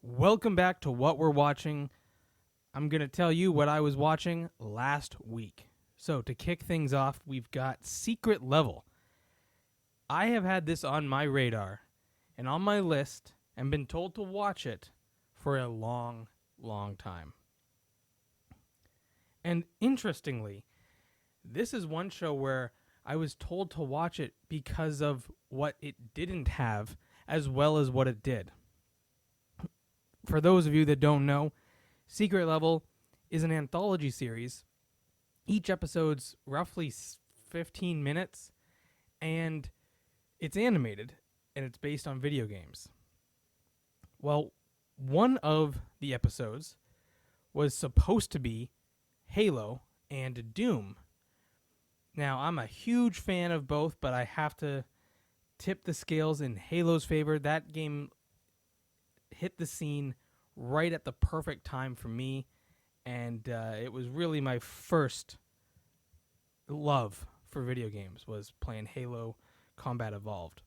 Welcome back to What We're Watching. I'm going to tell you what I was watching last week. So, to kick things off, we've got Secret Level. I have had this on my radar and on my list and been told to watch it for a long, long time. And interestingly, this is one show where I was told to watch it because of what it didn't have as well as what it did. For those of you that don't know, Secret Level is an anthology series. Each episode's roughly 15 minutes, and it's animated, and it's based on video games. Well, one of the episodes was supposed to be Halo and Doom. Now, I'm a huge fan of both, but I have to tip the scales in Halo's favor. That game hit the scene right at the perfect time for me, and it was really my first love for video games was playing Halo Combat Evolved.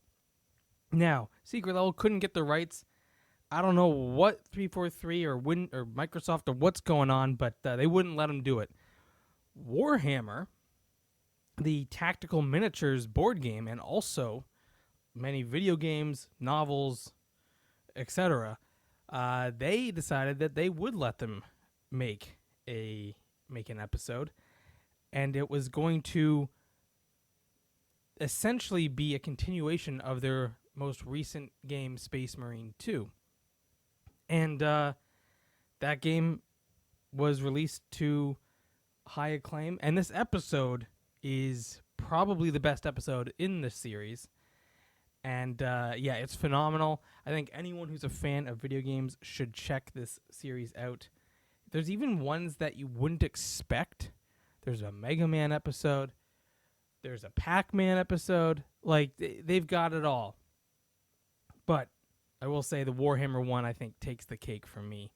Now, Secret Level couldn't get the rights. I don't know what 343 or Microsoft or what's going on, but they wouldn't let them do it. Warhammer, the tactical miniatures board game, and also many video games, novels, etc., they decided that they would let them make an episode, and it was going to essentially be a continuation of their most recent game, Space Marine 2. And that game was released to high acclaim, and this episode is probably the best episode in the series. And it's phenomenal. I think anyone who's a fan of video games should check this series out. There's even ones that you wouldn't expect. There's a Mega Man episode. There's a Pac-Man episode. Like, they've got it all. But I will say the Warhammer one, I think, takes the cake for me.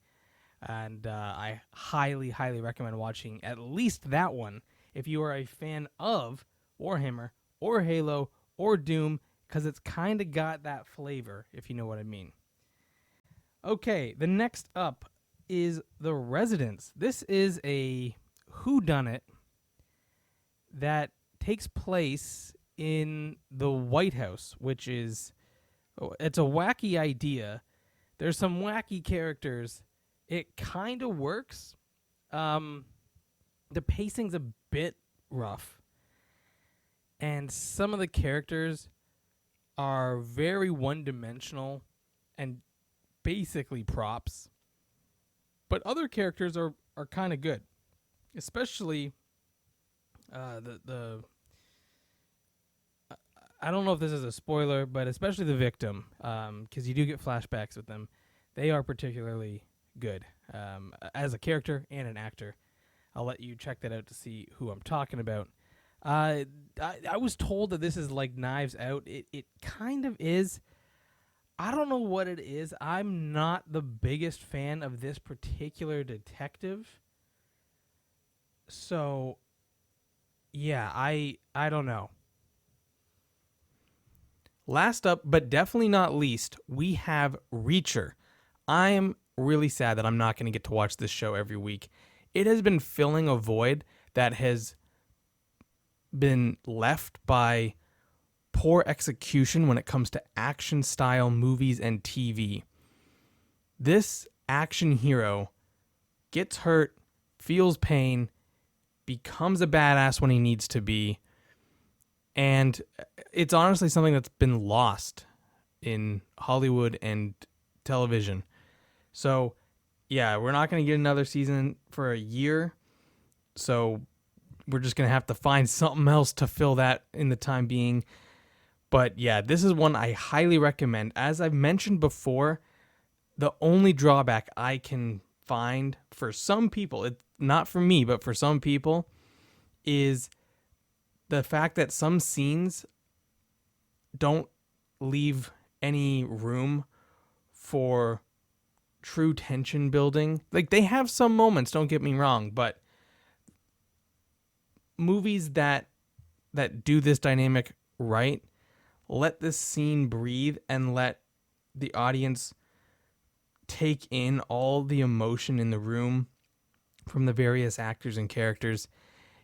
And I highly, highly recommend watching at least that one if you are a fan of Warhammer or Halo or Doom, because it's kind of got that flavor, if you know what I mean. Okay, the next up is The Residence. This is a whodunit that takes place in the White House, which is, it's a wacky idea. There's some wacky characters. It kind of works. The pacing's a bit rough. And some of the characters are very one-dimensional and basically props. But other characters are kind of good. Especially the I don't know if this is a spoiler, but especially the victim, because you do get flashbacks with them. They are particularly good as a character and an actor. I'll let you check that out to see who I'm talking about. I was told that this is like Knives Out. It kind of is. I don't know what it is. I'm not the biggest fan of this particular detective. So, yeah, I don't know. Last up, but definitely not least, we have Reacher. I am really sad that I'm not going to get to watch this show every week. It has been filling a void that has been left by poor execution when it comes to action style movies and TV. This action hero gets hurt, feels pain, becomes a badass when he needs to be, and it's honestly something that's been lost in Hollywood and television. So, yeah, we're not going to get another season for a year, so we're just going to have to find something else to fill that in the time being. But yeah, this is one I highly recommend. As I've mentioned before, the only drawback I can find for some people, it's not for me, but for some people, is the fact that some scenes don't leave any room for true tension building. Like, they have some moments, don't get me wrong, but movies that do this dynamic right, let this scene breathe and let the audience take in all the emotion in the room from the various actors and characters.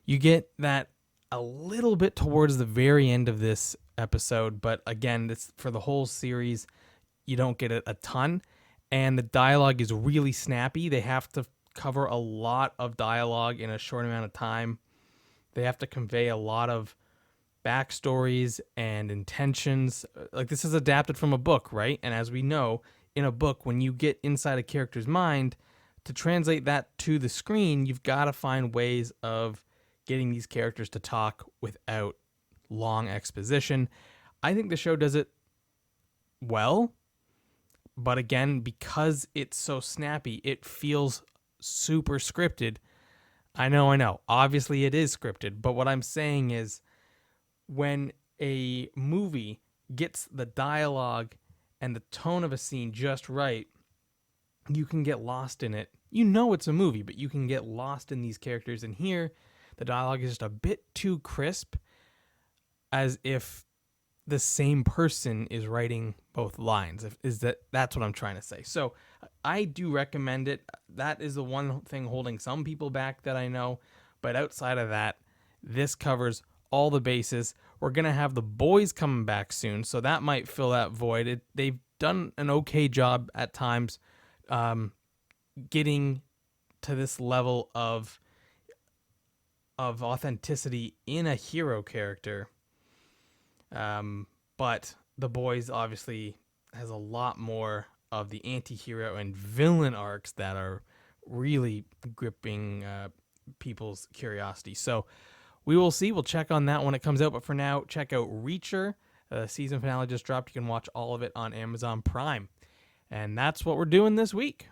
You get that a little bit towards the very end of this episode, but again, this for the whole series, you don't get it a ton, and the dialogue is really snappy. They have to cover a lot of dialogue in a short amount of time. They have to convey a lot of backstories and intentions. Like, this is adapted from a book, right? And as we know, in a book, when you get inside a character's mind, to translate that to the screen, you've got to find ways of getting these characters to talk without long exposition. I think the show does it well, but again, because it's so snappy, it feels super scripted. I know. Obviously, it is scripted, but what I'm saying is when a movie gets the dialogue and the tone of a scene just right, you can get lost in it. You know it's a movie, but you can get lost in these characters. And here, the dialogue is just a bit too crisp, as if the same person is writing both lines. That's what I'm trying to say. So I do recommend it. That is the one thing holding some people back that I know. But outside of that, this covers all the bases. We're going to have The Boys coming back soon, so that might fill that void. They've done an okay job at times getting to this level of authenticity in a hero character. But The Boys obviously has a lot more of the anti-hero and villain arcs that are really gripping people's curiosity. So we will see. We'll check on that when it comes out. But for now, check out Reacher. The season finale just dropped. You can watch all of it on Amazon Prime. And that's what we're doing this week.